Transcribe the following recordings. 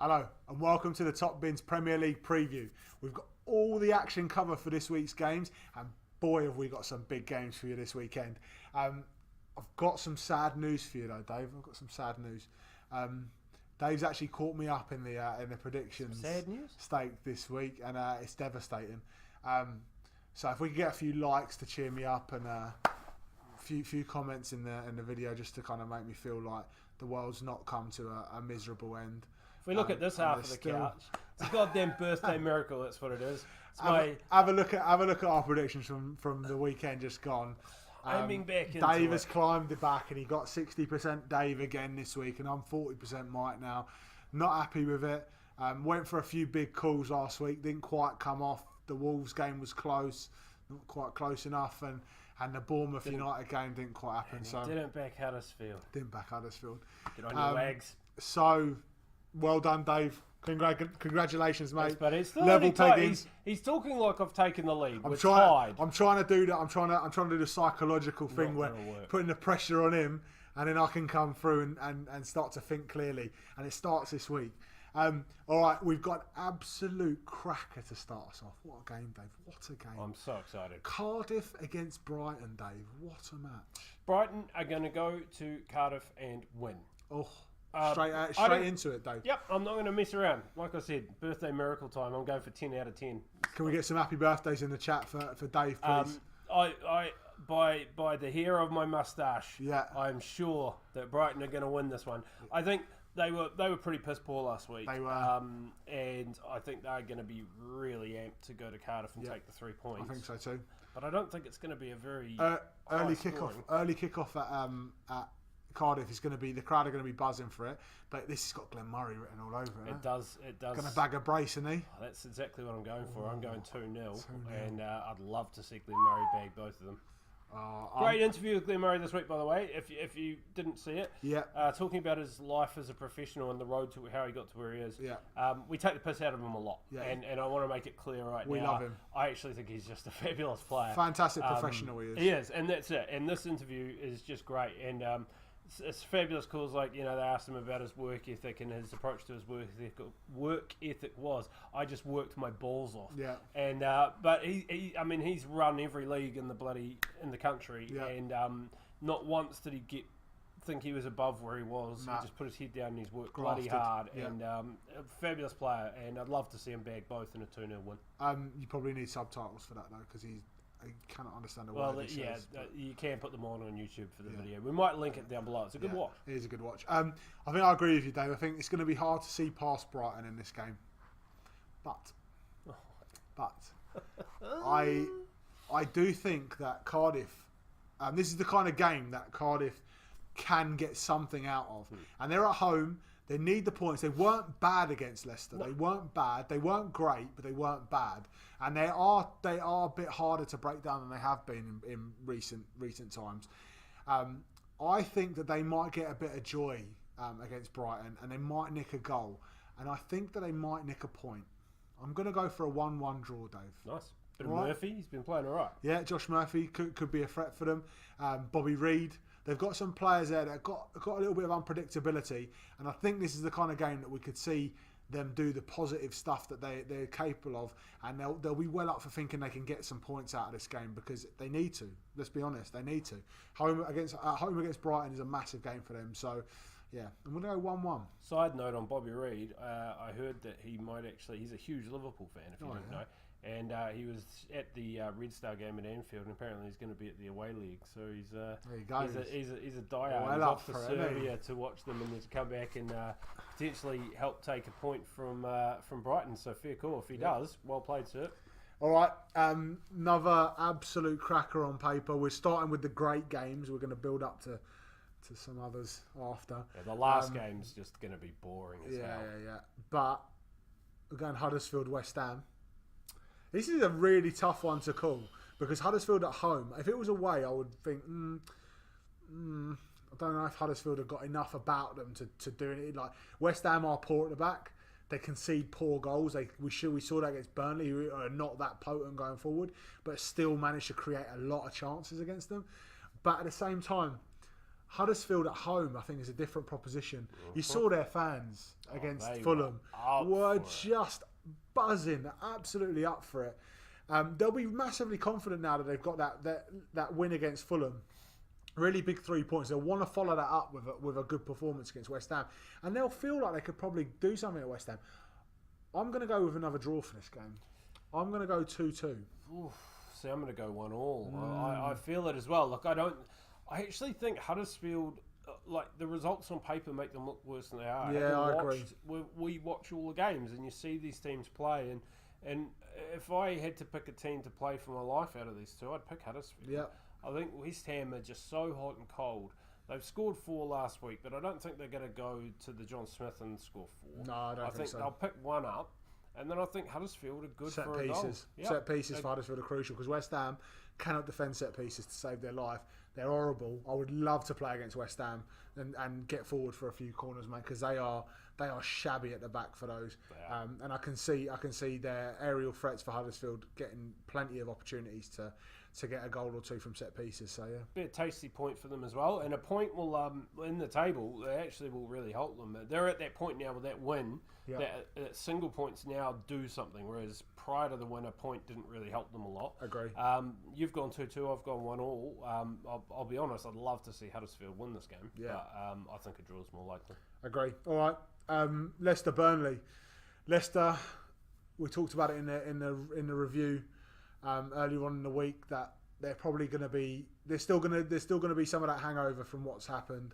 Hello and welcome to the Top Bins Premier League preview. We've got all the action covered for this week's games, and boy have we got some big games for you this weekend. I've got some sad news for you though, Dave. I've got some sad news. Dave's actually caught me up in the predictions sad news stake this week, and it's devastating. So if we could get a few likes to cheer me up and a few comments in the video just to kind of make me feel like the world's not come to a miserable end. If we look at this half of the couch, it's a goddamn birthday miracle. That's what it is. Have a look at our predictions from the weekend just gone. Aiming back into Dave has climbed it back and he got 60% Dave again this week, and I'm 40% Mike now. Not happy with it. Went for a few big calls last week, didn't quite come off. The Wolves game was close, not quite close enough, and the Bournemouth United game didn't quite happen. So didn't back Huddersfield. Didn't back Huddersfield. Get on your wags. So, well done, Dave. Congratulations, mate. Yes, but it's still level peggings. He's talking like I've taken the lead. I'm trying to do that. I'm trying to do the psychological thing where putting the pressure on him, and then I can come through and start to think clearly. And it starts this week. All right, we've got absolute cracker to start us off. What a game, Dave! What a game! I'm so excited. Cardiff against Brighton, Dave. What a match! Brighton are going to go to Cardiff and win. Oh. Straight into it, Dave. Yep, I'm not going to mess around. Like I said, birthday miracle time. I'm going for 10 out of 10. Can we get some happy birthdays in the chat for Dave, please? By the hair of my moustache, yeah, I'm sure that Brighton are going to win this one. I think they were pretty piss poor last week. They were, and I think they're going to be really amped to go to Cardiff and take the 3 points. I think so too. But I don't think it's going to be a very early kickoff at Cardiff is going to be, the crowd are going to be buzzing for it, but this has got Glenn Murray written all over it. It does. Going to bag a brace, isn't he? Oh, that's exactly what I'm going for. I'm going 2-0, and I'd love to see Glenn Murray bag both of them. Great interview with Glenn Murray this week, by the way. If you didn't see it, talking about his life as a professional and the road to how he got to where he is. We take the piss out of him a lot, and I want to make it clear now. We love him. I actually think he's just a fabulous player. Fantastic professional he is. He is, and that's it. And this interview is just great, and it's fabulous calls. Like, they asked him about his work ethic, and his approach to his work ethic was, I just worked my balls off. Yeah. And but he's run every league in the country, and not once did he think he was above where he was. He just put his head down and he's worked bloody hard. Yeah. And a fabulous player, and I'd love to see him bag both in a 2-0 win. You probably need subtitles for that though, because I cannot understand a word he says. You can put them on YouTube for the video. We might link it down below. It's a good watch. It is a good watch. I think I agree with you, Dave. I think it's going to be hard to see past Brighton in this game. But I do think that Cardiff, this is the kind of game that Cardiff can get something out of. And they're at home. They need the points. They weren't bad against Leicester. No. They weren't bad. They weren't great, but they weren't bad. And they are a bit harder to break down than they have been in recent times. I think that they might get a bit of joy against Brighton, and they might nick a goal. And I think that they might nick a point. I'm going to go for a 1-1 draw, Dave. Nice. Bit of Murphy. He's been playing all right. Yeah, Josh Murphy could be a threat for them. Bobby Reid. They've got some players there that got a little bit of unpredictability, and I think this is the kind of game that we could see them do the positive stuff that they're capable of, and they'll be well up for thinking they can get some points out of this game, because they need to. Let's be honest, they need to. Home against Brighton is a massive game for them, so yeah, I'm going to go 1-1. Side note on Bobby Reid, I heard that he might actually, he's a huge Liverpool fan, if you don't know. And he was at the Red Star game at Anfield, and apparently he's going to be at the away league. So he's a diehard. He's off to Serbia to watch them, and to come back and potentially help take a point from Brighton. So fair call if he does. Well played, sir. All right, another absolute cracker on paper. We're starting with the great games. We're going to build up to some others after. Yeah, the last game's just going to be boring as hell. Yeah. But we're going Huddersfield, West Ham. This is a really tough one to call, because Huddersfield at home, if it was away, I would think, I don't know if Huddersfield have got enough about them to do it. Like, West Ham are poor at the back. They concede poor goals. We saw that against Burnley, who are not that potent going forward, but still managed to create a lot of chances against them. But at the same time, Huddersfield at home, I think, is a different proposition. You saw their fans against Fulham were just buzzing, absolutely up for it. They'll be massively confident now that they've got that win against Fulham. Really big 3 points. They'll want to follow that up with a good performance against West Ham. And they'll feel like they could probably do something at West Ham. I'm going to go with another draw for this game. I'm going to go 2-2. See, I'm going to go 1-1. I feel it as well. Look, I actually think Huddersfield, like the results on paper make them look worse than they are. Yeah, I agree. We watch all the games and you see these teams play, and if I had to pick a team to play for my life out of these two, I'd pick Huddersfield. Yeah. I think West Ham are just so hot and cold. They've scored 4 last week, but I don't think they're going to go to the John Smith and score 4. No, I don't think so. They'll pick one up, and then I think Huddersfield are good set for pieces. a goal. Yep. Set pieces for Huddersfield are crucial because West Ham cannot defend set pieces to save their life. They're horrible. I would love to play against West Ham and get forward for a few corners, mate, because they are shabby at the back for those. And I can see their aerial threats for Huddersfield getting plenty of opportunities to get a goal or two from set pieces. So yeah, be a tasty point for them as well, and a point will in the table. They actually will really help them. They're at that point now with that win. That single points now do something, whereas prior to the win, a point didn't really help them a lot. Agree. You've gone 2-2. I've gone 1-1. I'll be honest. I'd love to see Huddersfield win this game. Yeah. But I think a draw is more likely. Agree. All right. Leicester Burnley. Leicester. We talked about it in the review earlier on in the week that they're probably going to be. There's still going to be some of that hangover from what's happened.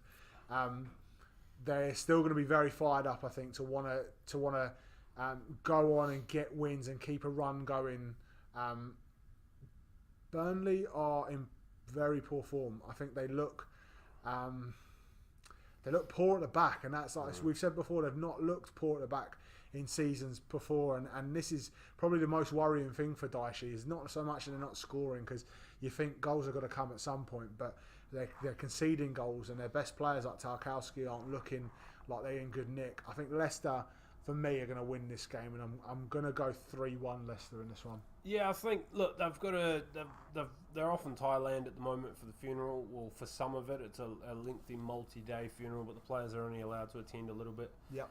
They're still going to be very fired up, I think, to want to go on and get wins and keep a run going. Burnley are in very poor form. I think they look poor at the back, and that's like we've said before. They've not looked poor at the back in seasons before, and this is probably the most worrying thing for Daishi. Is not so much that they're not scoring, because you think goals are going to come at some point, but they're conceding goals, and their best players like Tarkowski aren't looking like they're in good nick. I think Leicester, for me, are going to win this game, and I'm going to go 3-1 Leicester in this one. Yeah, I think, look, they're off in Thailand at the moment for the funeral. Well, for some of it, it's a lengthy multi-day funeral, but the players are only allowed to attend a little bit. Yep.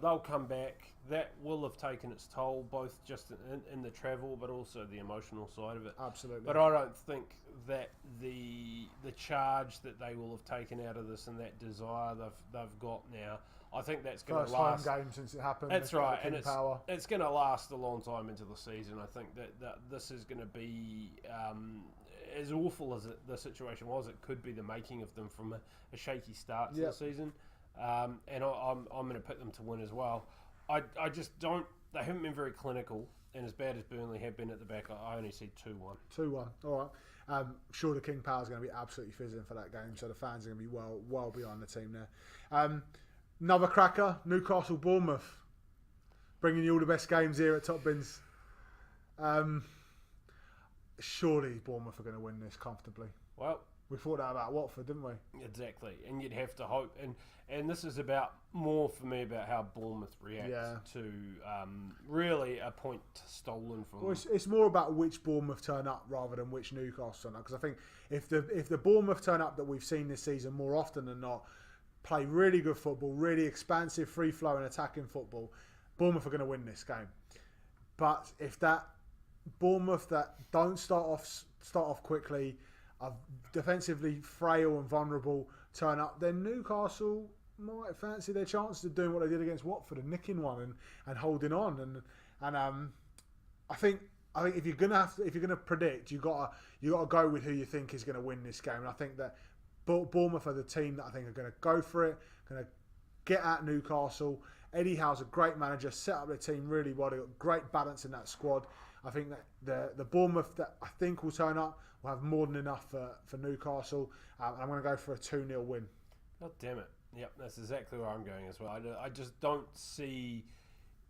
They'll come back. That will have taken its toll, both just in the travel, but also the emotional side of it. Absolutely. But I don't think that the charge that they will have taken out of this and that desire they've got now, I think that's going to last. First home game since it happened. That's right, and it's going to last a long time into the season. I think that this is going to be as awful as the situation was. It could be the making of them from a shaky start to the season, and I'm going to pick them to win as well. I just don't. They haven't been very clinical, and as bad as Burnley have been at the back, I only see 2-1. 2-1. All right. Sure, the King Power is going to be absolutely fizzing for that game, so the fans are going to be well behind the team there. Another cracker, Newcastle Bournemouth, bringing you all the best games here at Top Bins. Surely Bournemouth are going to win this comfortably. Well, we thought that about Watford, didn't we? Exactly, and you'd have to hope. And this is about more for me about how Bournemouth reacts to really a point stolen from. Well, it's more about which Bournemouth turn up rather than which Newcastle turn up. Because I think if the Bournemouth turn up that we've seen this season more often than not, play really good football, really expansive, free-flowing, attacking football, Bournemouth are going to win this game. But if that Bournemouth that don't start off quickly, are defensively frail and vulnerable, turn up, then Newcastle might fancy their chances of doing what they did against Watford and nicking one and holding on. And I think if you're gonna predict, you got to go with who you think is going to win this game. And I think that Bournemouth are the team that I think are going to go for it, going to get at Newcastle. Eddie Howe's a great manager, set up their team really well. They've got great balance in that squad. I think that the Bournemouth that I think will turn up will have more than enough for Newcastle. And I'm going to go for a 2-0 win. God damn it. Yep, that's exactly where I'm going as well. I just don't see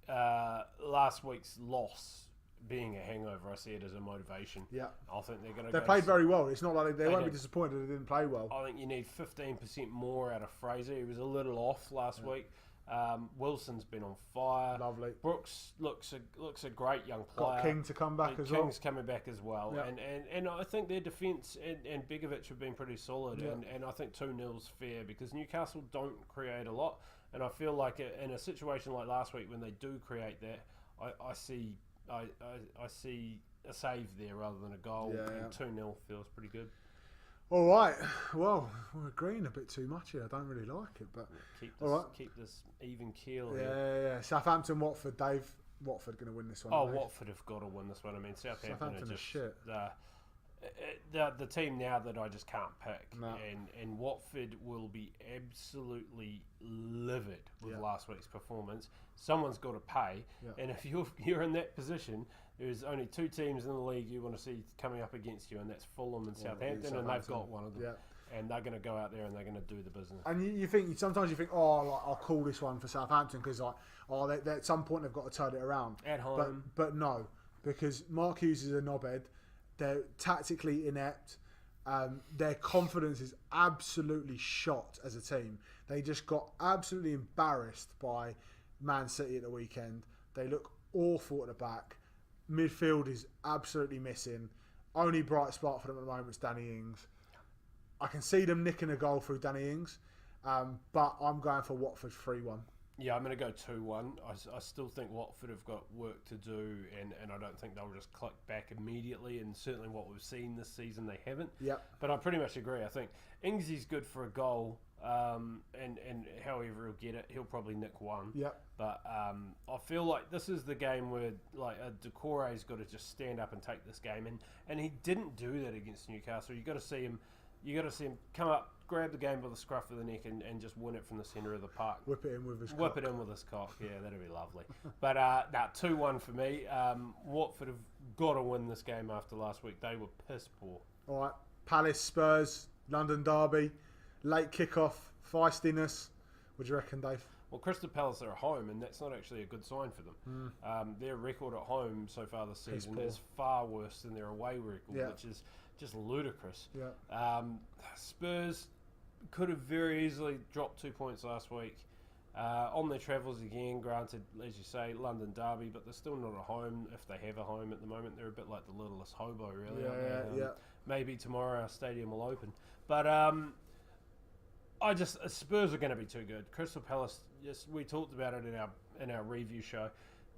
last week's loss being a hangover. I see it as a motivation. Yeah, I think they're going to. They played very well. It's not like they won't be disappointed they didn't play well. I think you need 15% more out of Fraser. He was a little off last week. Wilson's been on fire. Lovely. Brooks looks a great young player. Got King to come back as well. King's coming back as well. Yep. And I think their defence and Begovic have been pretty solid. Yep. And I think 2-0's fair because Newcastle don't create a lot. And I feel like in a situation like last week when they do create that, I see a save there rather than a goal. And 2-0 feels pretty good. All right. Well, we're agreeing a bit too much here. I don't really like it, but keep this even keel. Yeah. Southampton, Watford, Dave. Watford going to win this one. Oh, Watford have got to win this one. I mean, Southampton are just shit. The team now that I just can't pick. No. And Watford will be absolutely livid with last week's performance. Someone's got to pay, and if you're in that position, there's only 2 teams in the league you want to see coming up against you, and that's Fulham and Southampton, and they've got one of them. And they're going to go out there and they're going to do the business. And sometimes you think, I'll call this one for Southampton because they at some point they've got to turn it around at home. But no, because Mark Hughes is a knobhead. They're tactically inept. Their confidence is absolutely shot as a team. They just got absolutely embarrassed by Man City at the weekend. They look awful at the back. Midfield is absolutely missing. Only bright spot for them at the moment is Danny Ings. I can see them nicking a goal through Danny Ings, but I'm going for Watford 3-1. Yeah, I'm going to go 2-1. I still think Watford have got work to do, and I don't think they'll just click back immediately, and certainly what we've seen this season, they haven't. Yep. But I pretty much agree. I think Ingsy's good for a goal, and however he'll get it, he'll probably nick one. Yep. But I feel like this is the game where Decore's got to just stand up and take this game, and he didn't do that against Newcastle. You got to see him come up, grab the game by the scruff of the neck, and just win it from the centre of the park. Whip it in with his cock. Yeah, that'd be lovely. But 2-1 for me. Watford have got to win this game after last week. They were piss poor. All right, Palace, Spurs, London derby, late kickoff, feistiness. What do you reckon, Dave? Well, Crystal Palace are at home, and that's not actually a good sign for them. Their record at home so far this season is far worse than their away record, which is just ludicrous. Spurs could have very easily dropped 2 points last week on their travels again. Granted, as you say, London derby, but they're still not at home. If they have a home at the moment, they're a bit like the littlest hobo, really. Maybe tomorrow our stadium will open, but Spurs are going to be too good. Crystal Palace, we talked about it in our review show.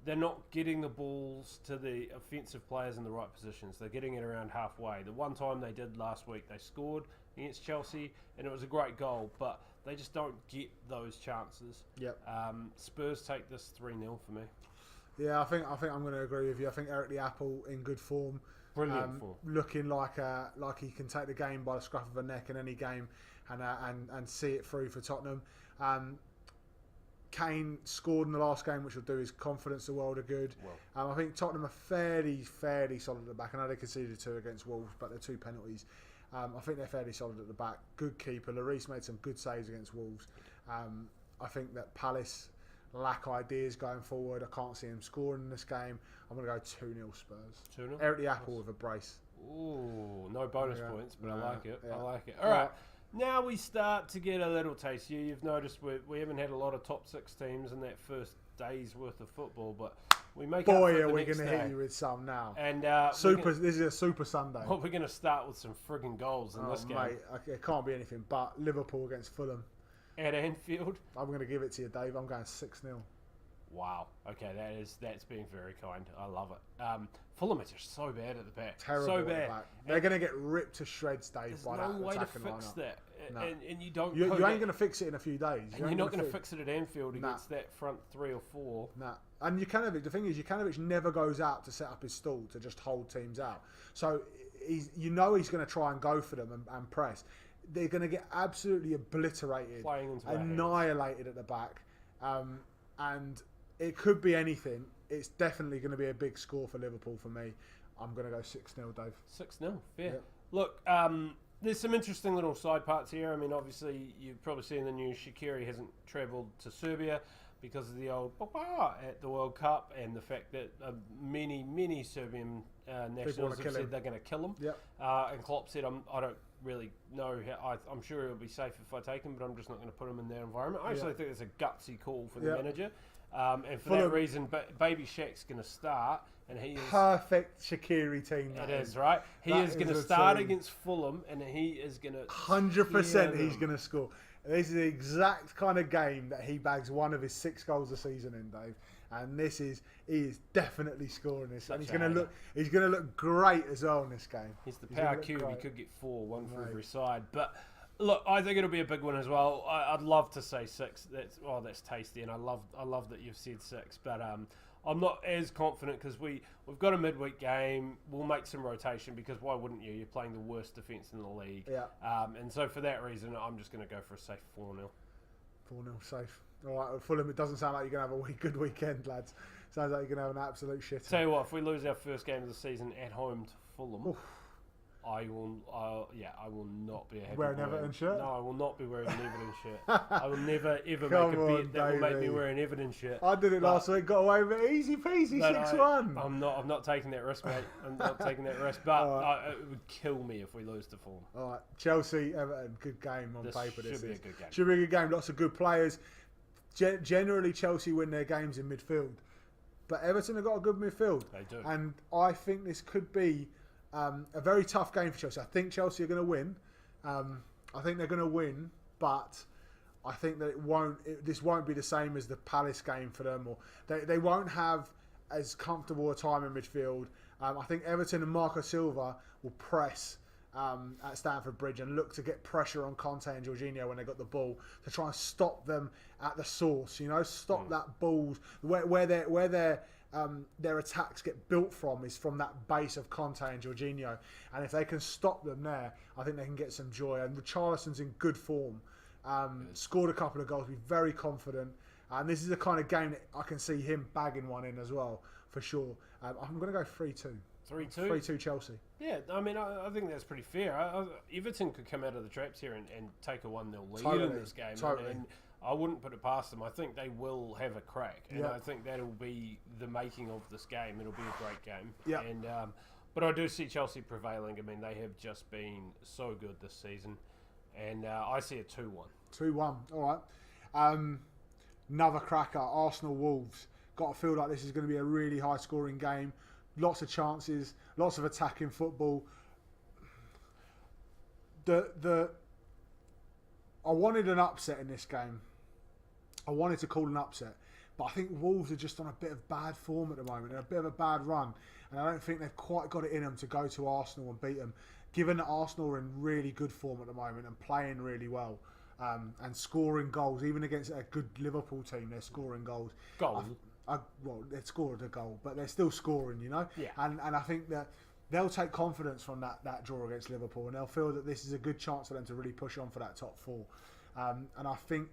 They're not getting the balls to the offensive players in the right positions. They're getting it around halfway. The one time they did last week, they scored against Chelsea, and it was a great goal, but they just don't get those chances. Spurs take this 3-0 for me. Yeah, I think I'm going to agree with you. I think Eric the Apple in good form. Brilliant form. Looking like he can take the game by the scruff of a neck in any game and see it through for Tottenham. Kane scored in the last game, which will do his confidence a world of good. I think Tottenham are fairly solid at the back. I know they conceded 2 against Wolves, but they're 2 penalties. I think they're fairly solid at the back. Good keeper. Lloris made some good saves against Wolves. I think that Palace lack ideas going forward. I can't see him scoring in this game. I'm going to go 2-0 Spurs. 2-0? Eric the Apple with a brace. Ooh, no bonus points, but I like it. I like it. All right. Now we start to get a little taste. You've noticed we haven't had a lot of top 6 teams in that first day's worth of football, but we make up for it the we're next going to day. hit you with some now. And this is a super Sunday. Well, we're going to start with some frigging goals in this game. Mate, it can't be anything but Liverpool against Fulham. At Anfield? I'm going to give it to you, Dave. I'm going 6-0. Wow. Okay, that's being very kind. I love it. Fulham are just so bad at the back. Terrible so at bad. The back. They're going to get ripped to shreds, Dave. There's no way to fix that. No. And you don't. You ain't going to fix it in a few days. And you're not going to fix it at Anfield against that front 3 or 4. Nah. And Jukanovic, the thing is, Jukanovic never goes out to set up his stall to just hold teams out. So he's going to try and go for them and press. They're going to get absolutely obliterated, annihilated at the back. And it could be anything. It's definitely going to be a big score for Liverpool for me. I'm going to go 6-0, Dave. 6-0, fair. Yep. Look, there's some interesting little side parts here. I mean, obviously, you've probably seen the news. Shaqiri hasn't travelled to Serbia because of the old at the World Cup and the fact that many Serbian Nationals have said they're going to kill him. Yep. And Klopp said, I don't really know how. I'm sure it'll be safe if I take him, but I'm just not going to put him in that environment. I actually think it's a gutsy call for the manager. And for that reason, Baby Shaq's going to start, and he is perfect Shaqiri team. It is right. He is going to start against Fulham, and he is going to 100%. He's going to score. This is the exact kind of game that he bags one of his 6 goals a season in, Dave. And he is definitely scoring this, and he's going to look great as well in this game. He's the power cube. He could get 4, one for every side, but. Look, I think it'll be a big one as well. I'd love to say 6. That's tasty, and I love that you've said 6. But I'm not as confident because we've got a midweek game. We'll make some rotation because why wouldn't you? You're playing the worst defence in the league. Yeah. And so for that reason, I'm just going to go for a safe 4-0. 4-0 safe. All right, Fulham. It doesn't sound like you're going to have a good weekend, lads. Sounds like you're going to have an absolute shit. Tell you what, if we lose our first game of the season at home to Fulham. Oof. I will not be a happy wearing an Everton shirt. No, I will not be wearing an Everton shirt. I will never ever make a bet that will make me wear an Everton shirt. I did it last week, got away with it, easy peasy, 6-1. I'm not taking that risk, mate. I'm not taking that risk, but it would kill me if we lose to Fulham. All right, Chelsea, Everton, good game on paper. This should be a good game. Should be a good game. Lots of good players. Generally, Chelsea win their games in midfield, but Everton have got a good midfield. They do, and I think this could be. A very tough game for Chelsea. I think Chelsea are going to win. I think they're going to win, but I think that this won't be the same as the Palace game for them, or they won't have as comfortable a time in midfield. I think Everton and Marco Silva will press at Stamford Bridge and look to get pressure on Conte and Jorginho when they got the ball to try and stop them at the source. Stop that balls where their attacks get built from is from that base of Conte and Jorginho, and if they can stop them there, I think they can get some joy. And Richarlison's in good form, scored a couple of goals, be very confident, and this is the kind of game that I can see him bagging one in as well for sure. I'm going to go 3-2. 3-2? 3-2 Chelsea. Yeah, I mean, I think that's pretty fair. Everton could come out of the traps here and take a 1-0 lead in this game. Totally. And I wouldn't put it past them. I think they will have a crack, and I think that'll be the making of this game. It'll be a great game. Yeah. And but I do see Chelsea prevailing. I mean, they have just been so good this season, and I see a 2-1. 2-1. All right. Another cracker. Arsenal Wolves. Got to feel like this is going to be a really high scoring game. Lots of chances. Lots of attacking football. I wanted an upset in this game. I wanted to call an upset, but I think Wolves are just on a bit of bad form at the moment. They're a bit of a bad run, and I don't think they've quite got it in them to go to Arsenal and beat them. Given that Arsenal are in really good form at the moment and playing really well, and scoring goals, even against a good Liverpool team, they're scoring goals. Goals? Well, they scored a goal, but they're still scoring, Yeah. And I think that they'll take confidence from that draw against Liverpool, and they'll feel that this is a good chance for them to really push on for that top 4. And I think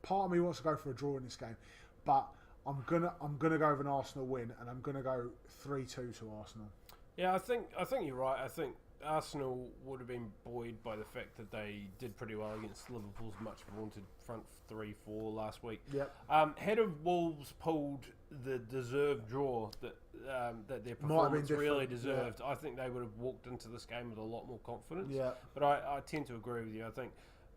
part of me wants to go for a draw in this game, but I'm gonna go with an Arsenal win, and I'm gonna go 3-2 to Arsenal. Yeah, I think you're right. I think Arsenal would have been buoyed by the fact that they did pretty well against Liverpool's much vaunted front 3-4 last week. Yep. Had of Wolves pulled the deserved draw that their performance really deserved, I think they would have walked into this game with a lot more confidence. Yeah. But I tend to agree with you. I think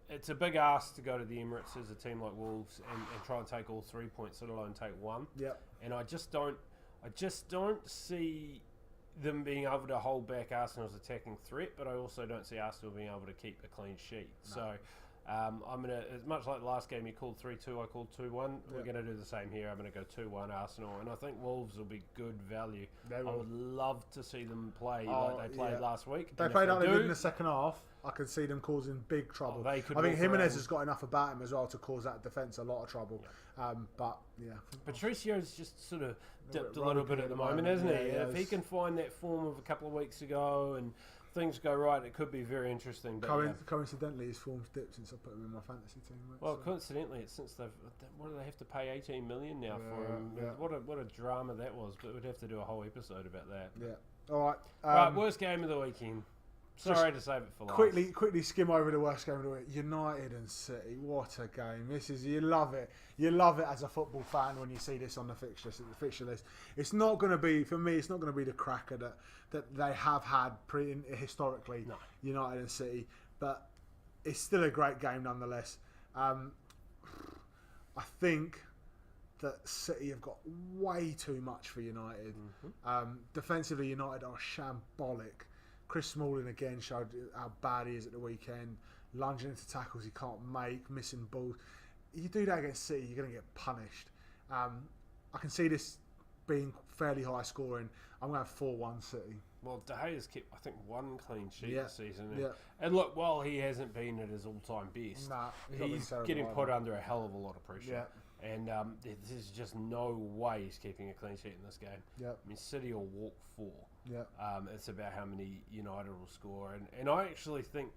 it's a big ask to go to the Emirates as a team like Wolves and try and take all 3 points, let alone take one. Yep. And I just don't see them being able to hold back Arsenal's attacking threat, but I also don't see Arsenal being able to keep a clean sheet. No. So I'm going to, as much like the last game you called 3-2, I called 2-1, we're going to do the same here. I'm going to go 2-1 Arsenal, and I think Wolves will be good value. I would love to see them play like they played last week. They played like they did in the second half. I could see them causing big trouble. I think Jimenez has got enough about him as well to cause that defence a lot of trouble. Yeah. But yeah, Patricio's just sort of dipped a little bit at the moment, hasn't he? If he can find that form of a couple of weeks ago and things go right, it could be very interesting. But coincidentally, his form's dipped since I put him in my fantasy team. Well, coincidentally, it's since what do they have to pay 18 million now for him? Yeah. What a drama that was. But we'd have to do a whole episode about that. Yeah. All right. Right. Worst game of the weekend. Sorry to save it for last. Quickly skim over the worst game of the week. United and City. What a game! You love it. You love it as a football fan when you see this on the fixture list. It's not going to be, for me, it's not going to be the cracker that they have had historically. No. United and City, but it's still a great game nonetheless. I think that City have got way too much for United. Defensively, United are shambolic. Chris Smalling again showed how bad he is at the weekend, lunging into tackles he can't make, missing balls. You do that against City, you're going to get punished. I can see this being fairly high scoring. I'm going to have 4-1 City. Well, De Gea's kept, I think, 1 clean sheet this season. And look, while he hasn't been at his all-time best, he's getting put under a hell of a lot of pressure. And there's just no way he's keeping a clean sheet in this game. I mean, City will walk 4. It's about how many United will score. And I actually think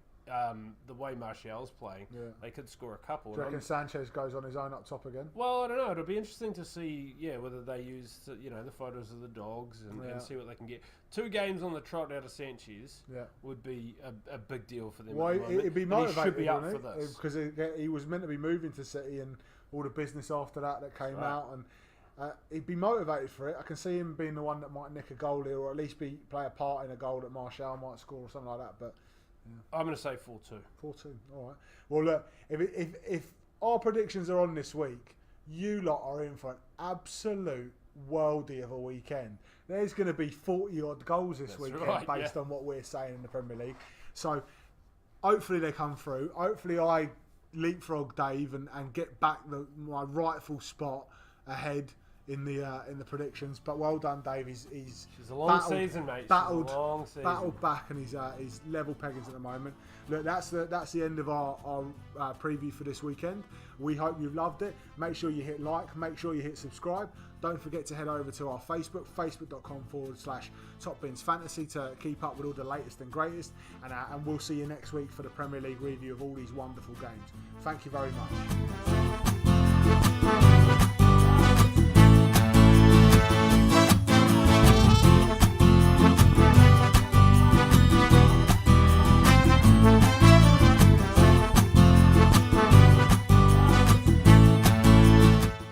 the way Martial's playing, they could score a couple. Do you reckon Sanchez goes on his own up top again? Well, I don't know. It'll be interesting to see, whether they use the photos of the dogs and see what they can get. 2 games on the trot out of Sanchez would be a big deal for them. Well, it'd be motivated. He should be up for this because he was meant to be moving to City and all the business after that came out, and he'd be motivated for it. I can see him being the one that might nick a goal here, or at least play a part in a goal that Martial might score or something like that. But I'm going to say 4-2. 4-2. All right. Well, look, if our predictions are on this week, you lot are in for an absolute worldie of a weekend. There's going to be 40 odd goals this weekend based on what we're saying in the Premier League. So hopefully they come through. Hopefully I leapfrog Dave and get back my rightful spot ahead in the predictions. But well done, Dave. He's a long season, mate. Battled back, and he's level peggings at the moment. Look, that's the end of our preview for this weekend. We hope you've loved it. Make sure you hit like. Make sure you hit subscribe. Don't forget to head over to our Facebook, facebook.com/TopBinsFantasy to keep up with all the latest and greatest. And we'll see you next week for the Premier League review of all these wonderful games. Thank you very much.